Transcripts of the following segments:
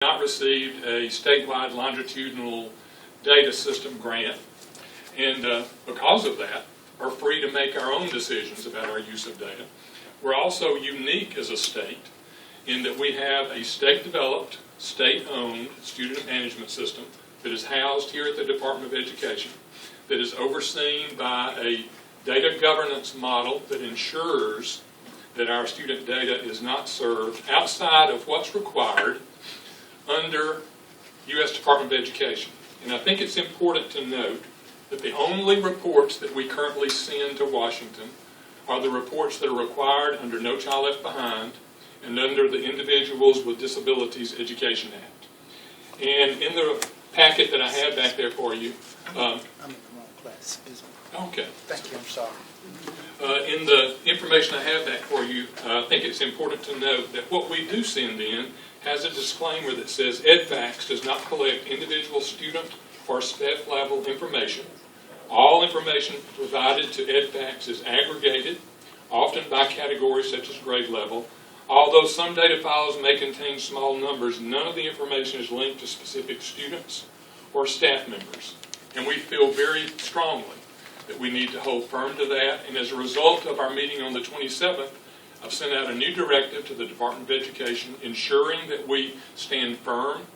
Not received a statewide longitudinal data system grant, and because of that, are free to make our own decisions about our use of data. We're also unique as a state in that we have a state-developed, state-owned student management system that is housed here at the Department of Education, that is overseen by a data governance model that ensures that our student data is not served outside of what's required under U.S. Department of Education. And I think it's important to note that the only reports that we currently send to Washington are the reports that are required under No Child Left Behind and under the Individuals with Disabilities Education Act. And in the packet that I have back there for you... I'm in the wrong class. Okay. Thank you. I'm sorry. In the information I have back for you, I think it's important to note that what we do send in has a disclaimer that says EdFax does not collect individual student or staff level information. All information provided to EdFax is aggregated, often by category such as grade level. Although some data files may contain small numbers, none of the information is linked to specific students or staff members. And we feel very strongly that we need to hold firm to that. And as a result of our meeting on the 27th, I've sent out a new directive to the Department of Education ensuring that we stand firm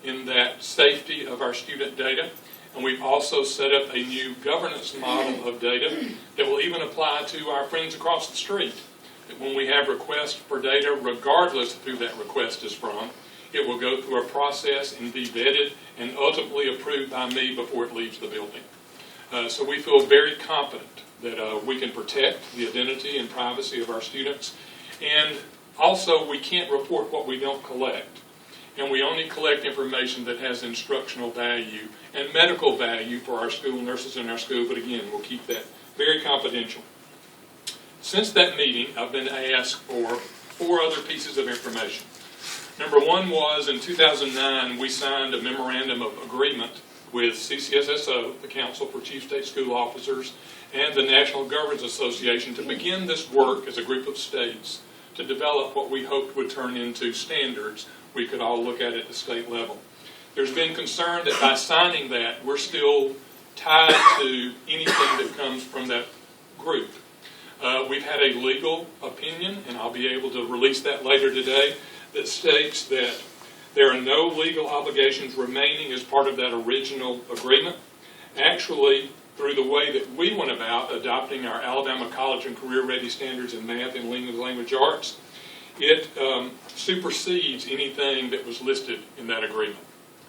in that safety of our student data. And we've also set up a new governance model of data that will even apply to our friends across the street. That when we have requests for data, regardless of who that request is from, it will go through a process and be vetted and ultimately approved by me before it leaves the building. So we feel very confident that we can protect the identity and privacy of our students. And also, we can't report what we don't collect. And we only collect information that has instructional value and medical value for our school nurses in our school. But again, we'll keep that very confidential. Since that meeting, I've been asked for 4 other pieces of information. Number one was in 2009, we signed a memorandum of agreement with CCSSO, the Council for Chief State School Officers, and the National Governors Association to begin this work as a group of states to develop what we hoped would turn into standards we could all look at the state level. There's been concern that by signing that, we're still tied to anything that comes from that group. We've had a legal opinion, and I'll be able to release that later today, that states that there are no legal obligations remaining as part of that original agreement. Actually, through the way that we went about adopting our Alabama College and Career Ready Standards in Math and Language Arts, it supersedes anything that was listed in that agreement.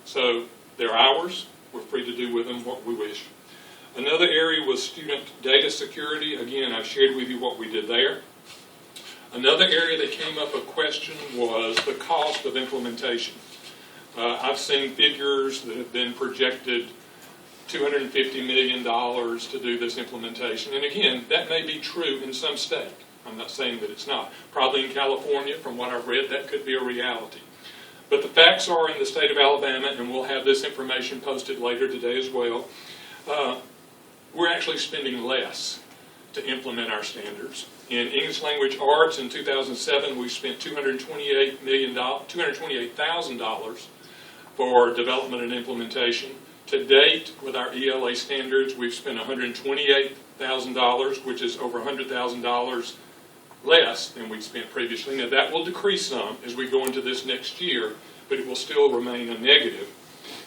So they're ours. We're free to do with them what we wish. Another area was student data security. Again, I've shared with you what we did there. Another area that came up a question was the cost of implementation. I've seen figures that have been projected $250 million to do this implementation. And again, that may be true in some state. I'm not saying that it's not. Probably in California, from what I've read, that could be a reality. But the facts are in the state of Alabama, and we'll have this information posted later today as well, we're actually spending less to implement our standards. In English Language Arts in 2007, we spent $228,000 for development and implementation. To date, with our ELA standards, we've spent $128,000, which is over $100,000 less than we'd spent previously. Now, that will decrease some as we go into this next year, but it will still remain a negative.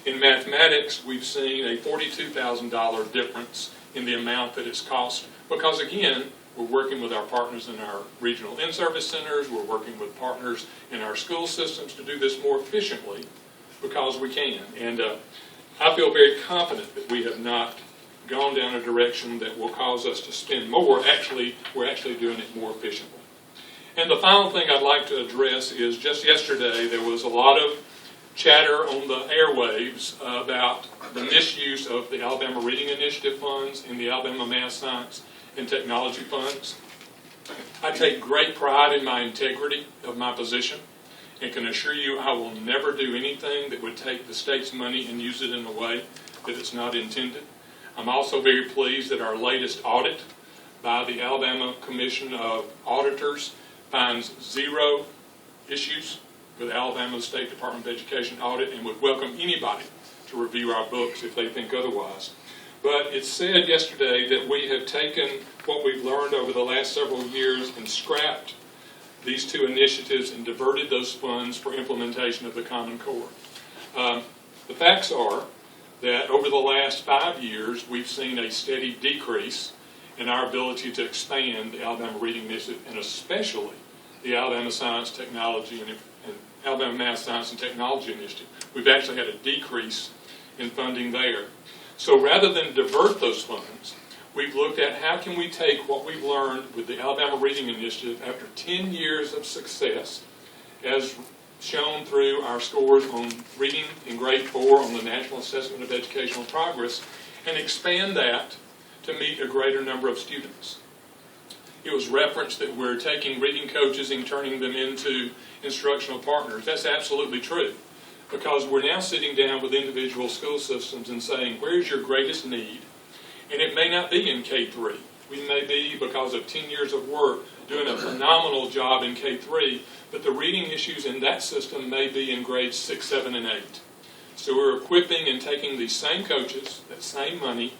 In mathematics, we've seen a $42,000 difference in the amount that it's cost because, again, we're working with our partners in our regional in-service centers. We're working with partners in our school systems to do this more efficiently because we can. And I feel very confident that we have not gone down a direction that will cause us to spend more. Actually, we're actually doing it more efficiently. And the final thing I'd like to address is just yesterday there was a lot of chatter on the airwaves about the misuse of the Alabama Reading Initiative funds and the Alabama Math, Science, and Technology funds. I take great pride in my integrity of my position and can assure you I will never do anything that would take the state's money and use it in a way that it's not intended. I'm also very pleased that our latest audit by the Alabama Commission of Auditors finds 0 issues with Alabama State Department of Education audit and would welcome anybody to review our books if they think otherwise. But it said yesterday that we have taken what we've learned over the last several years and scrapped these two initiatives and diverted those funds for implementation of the Common Core. The facts are that over the last 5 years, we've seen a steady decrease in our ability to expand the Alabama Reading Initiative, and especially the Alabama Science, Technology, and Alabama Math, Science, and Technology Initiative. We've actually had a decrease in funding there. So rather than divert those funds, we've looked at how can we take what we've learned with the Alabama Reading Initiative after 10 years of success, as shown through our scores on reading in grade 4 on the National Assessment of Educational Progress, and expand that to meet a greater number of students. It was referenced that we're taking reading coaches and turning them into instructional partners. That's absolutely true, because we're now sitting down with individual school systems and saying, where's your greatest need? And it may not be in K-3. We may be, because of 10 years of work, doing a phenomenal job in K-3, but the reading issues in that system may be in grades 6, 7, and 8. So we're equipping and taking these same coaches, that same money,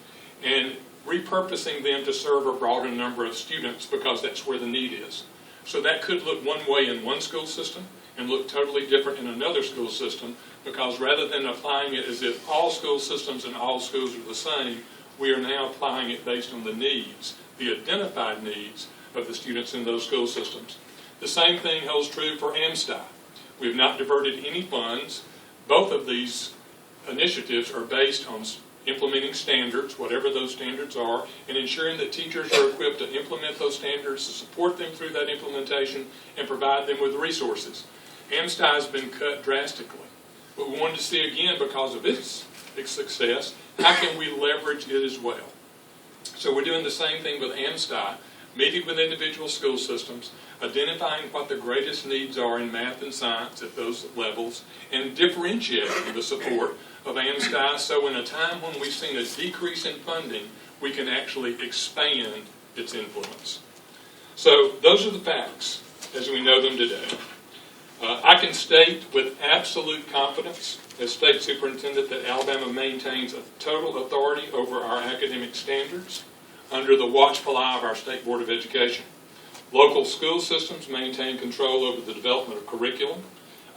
and repurposing them to serve a broader number of students, because that's where the need is. So that could look one way in one school system and look totally different in another school system, because rather than applying it as if all school systems and all schools are the same, we are now applying it based on the needs, the identified needs of the students in those school systems. The same thing holds true for AMSTI. We have not diverted any funds. Both of these initiatives are based on implementing standards, whatever those standards are, and ensuring that teachers are equipped to implement those standards, to support them through that implementation, and provide them with resources. AMSTI has been cut drastically, but we wanted to see again, because of its success, how can we leverage it as well? So we're doing the same thing with AMSTI, meeting with individual school systems, identifying what the greatest needs are in math and science at those levels, and differentiating the support of AMSTI, so in a time when we've seen a decrease in funding, we can actually expand its influence. So those are the facts as we know them today. I can state with absolute confidence as State Superintendent that Alabama maintains a total authority over our academic standards under the watchful eye of our State Board of Education. Local school systems maintain control over the development of curriculum,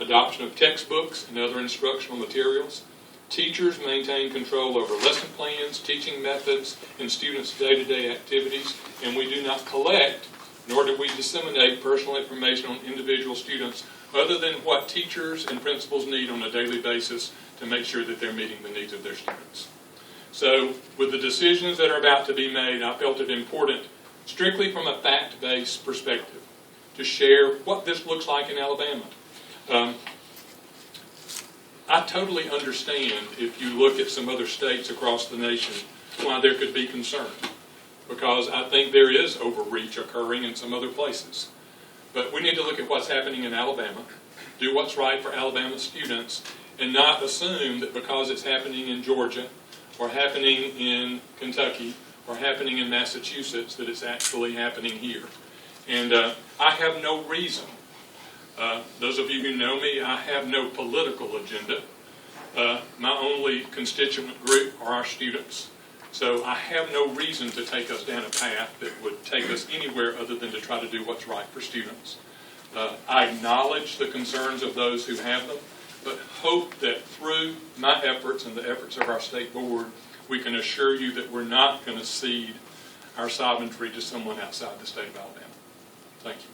adoption of textbooks and other instructional materials. Teachers maintain control over lesson plans, teaching methods, and students' day-to-day activities, and we do not collect, nor do we disseminate personal information on individual students other than what teachers and principals need on a daily basis to make sure that they're meeting the needs of their students. So, with the decisions that are about to be made, I felt it important, strictly from a fact-based perspective, to share what this looks like in Alabama. I totally understand, if you look at some other states across the nation, why there could be concern, because I think there is overreach occurring in some other places. But we need to look at what's happening in Alabama, do what's right for Alabama students, and not assume that because it's happening in Georgia, or happening in Kentucky, or happening in Massachusetts, that it's actually happening here. And I have no reason. Those of you who know me, I have no political agenda. My only constituent group are our students. So I have no reason to take us down a path that would take us anywhere other than to try to do what's right for students. I acknowledge the concerns of those who have them, but hope that through my efforts and the efforts of our state board, we can assure you that we're not going to cede our sovereignty to someone outside the state of Alabama. Thank you.